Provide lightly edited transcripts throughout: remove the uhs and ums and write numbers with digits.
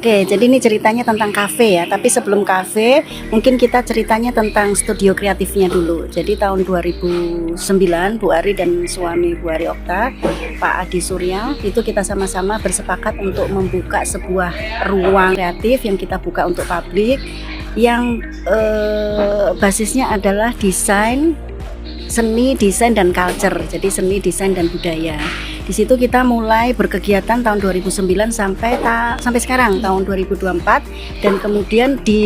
Oke, jadi ini ceritanya tentang kafe ya. Tapi sebelum kafe, mungkin kita ceritanya tentang studio kreatifnya dulu. Jadi tahun 2009, Bu Ari dan suami Bu Ari Okta, Pak Adi Surya, itu kita sama-sama bersepakat untuk membuka sebuah ruang kreatif yang kita buka untuk publik, yang basisnya adalah desain, seni, desain, dan culture. Jadi seni, desain, dan budaya. Di situ kita mulai berkegiatan tahun 2009 sampai sekarang tahun 2024, dan kemudian di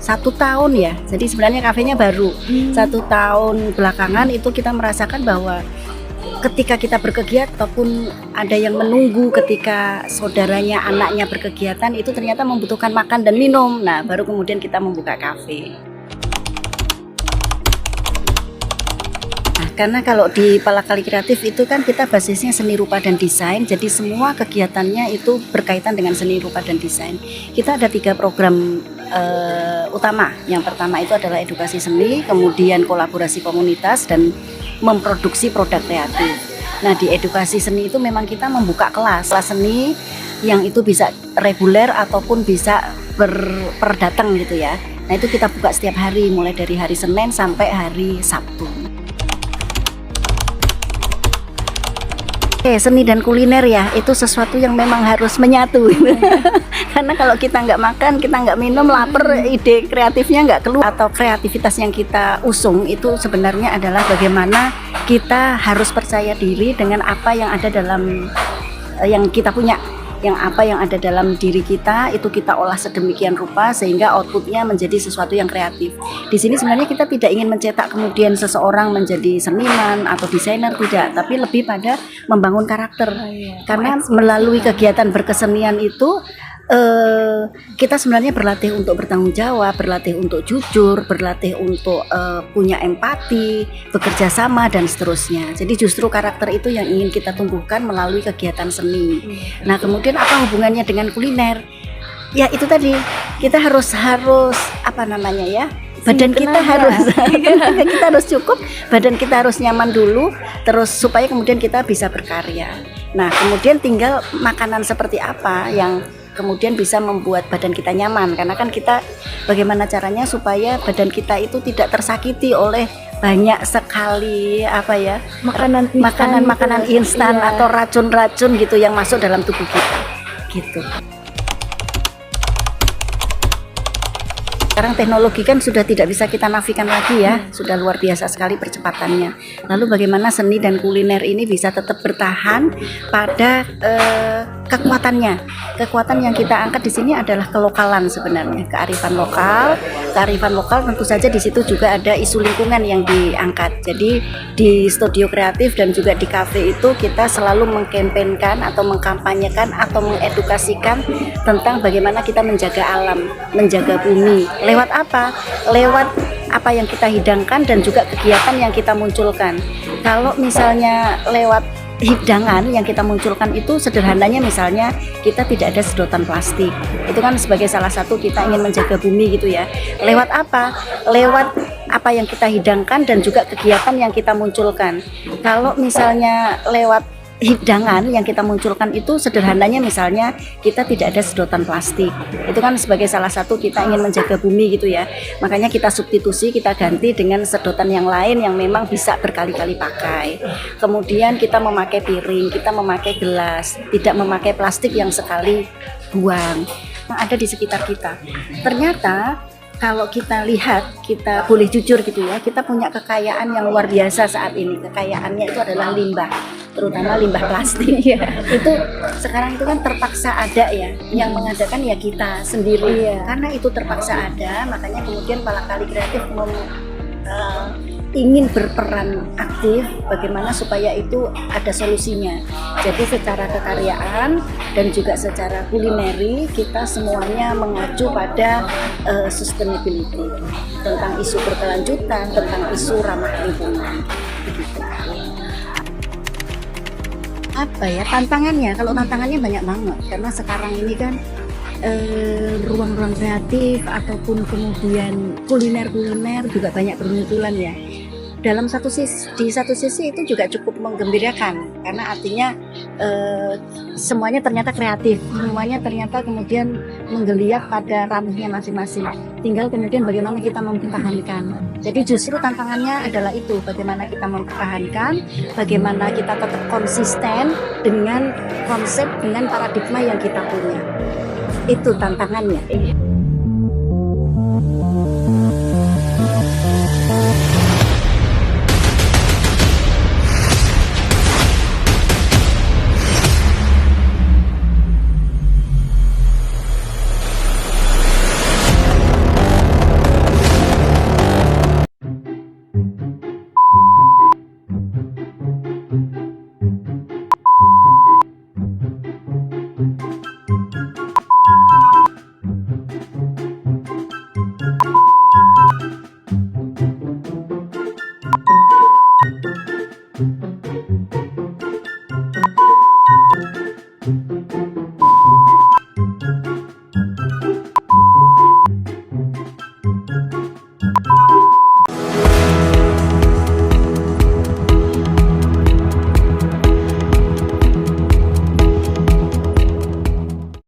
1 tahun ya. Jadi sebenarnya kafenya baru 1 tahun belakangan itu kita merasakan bahwa ketika kita berkegiatan ataupun ada yang menunggu ketika saudaranya, anaknya berkegiatan, itu ternyata membutuhkan makan dan minum. Nah, baru kemudian kita membuka kafe. Karena kalau di Palakali Kreatif itu kan kita basisnya seni rupa dan desain, jadi semua kegiatannya itu berkaitan dengan seni rupa dan desain. Kita ada 3 program utama. Yang pertama itu adalah edukasi seni, kemudian kolaborasi komunitas, dan memproduksi produk kreatif. Nah, di edukasi seni itu memang kita membuka kelas seni yang itu bisa reguler ataupun bisa berdatang gitu ya. Nah, itu kita buka setiap hari, mulai dari hari Senin sampai hari Sabtu. Seni dan kuliner ya, itu sesuatu yang memang harus menyatu. Karena kalau kita nggak makan, kita nggak minum, lapar, ide kreatifnya nggak keluar. Atau kreativitas yang kita usung itu sebenarnya adalah bagaimana kita harus percaya diri dengan apa yang ada dalam yang kita punya. Yang apa yang ada dalam diri kita itu kita olah sedemikian rupa sehingga outputnya menjadi sesuatu yang kreatif. Di sini sebenarnya kita tidak ingin mencetak kemudian seseorang menjadi seniman atau desainer, tidak, tapi lebih pada membangun karakter. Karena melalui kegiatan berkesenian itu kita sebenarnya berlatih untuk bertanggung jawab, berlatih untuk jujur, berlatih untuk punya empati, bekerja sama, dan seterusnya. Jadi justru karakter itu yang ingin kita tumbuhkan melalui kegiatan seni. Nah, kemudian apa hubungannya dengan kuliner? Ya itu tadi, kita harus apa namanya ya? Badan kita harus cukup, badan kita harus nyaman dulu, terus supaya kemudian kita bisa berkarya. Nah, kemudian tinggal makanan seperti apa yang kemudian bisa membuat badan kita nyaman, karena kan kita bagaimana caranya supaya badan kita itu tidak tersakiti oleh banyak sekali makanan instan atau racun-racun gitu yang masuk dalam tubuh kita gitu. Sekarang teknologi kan sudah tidak bisa kita nafikan lagi ya, sudah luar biasa sekali percepatannya. Lalu bagaimana seni dan kuliner ini bisa tetap bertahan pada kekuatannya. Kekuatan yang kita angkat di sini adalah kelokalan sebenarnya, kearifan lokal. Kearifan lokal tentu saja di situ juga ada isu lingkungan yang diangkat. Jadi di studio kreatif dan juga di kafe itu kita selalu mengkampanyekan atau mengkampanyekan atau mengedukasikan tentang bagaimana kita menjaga alam, menjaga bumi. Lewat apa? Lewat apa yang kita hidangkan dan juga kegiatan yang kita munculkan. Kalau misalnya lewat hidangan yang kita munculkan itu sederhananya misalnya kita tidak ada sedotan plastik. Itu kan sebagai salah satu kita ingin menjaga bumi gitu ya. Lewat apa? Lewat apa yang kita hidangkan dan juga kegiatan yang kita munculkan. Kalau misalnya lewat hidangan yang kita munculkan itu sederhananya misalnya kita tidak ada sedotan plastik. Itu kan sebagai salah satu kita ingin menjaga bumi gitu ya. Makanya kita substitusi, kita ganti dengan sedotan yang lain yang memang bisa berkali-kali pakai. Kemudian kita memakai piring, kita memakai gelas, tidak memakai plastik yang sekali buang. Yang ada di sekitar kita. Ternyata kalau kita lihat, kita boleh jujur gitu ya, kita punya kekayaan yang luar biasa saat ini. Kekayaannya itu adalah limbah, terutama limbah plastik. Itu sekarang itu kan terpaksa ada ya, yang mengadakan ya kita sendiri. Karena itu terpaksa ada, makanya kemudian Palakali Kreatif ingin berperan aktif bagaimana supaya itu ada solusinya. Jadi secara kekaryaan dan juga secara kulineri kita semuanya mengacu pada sustainability, tentang isu berkelanjutan, tentang isu ramah lingkungan. Begitu. Apa ya tantangannya? Kalau tantangannya banyak banget karena sekarang ini kan ruang-ruang kreatif ataupun kemudian kuliner juga banyak bermunculan ya. di satu sisi itu juga cukup menggembirakan karena artinya semuanya ternyata kreatif, semuanya ternyata kemudian menggeliat pada ranahnya masing-masing. Tinggal kemudian bagaimana kita mempertahankan. Jadi justru tantangannya adalah itu, bagaimana kita mempertahankan, bagaimana kita tetap konsisten dengan konsep, dengan paradigma yang kita punya. Itu tantangannya.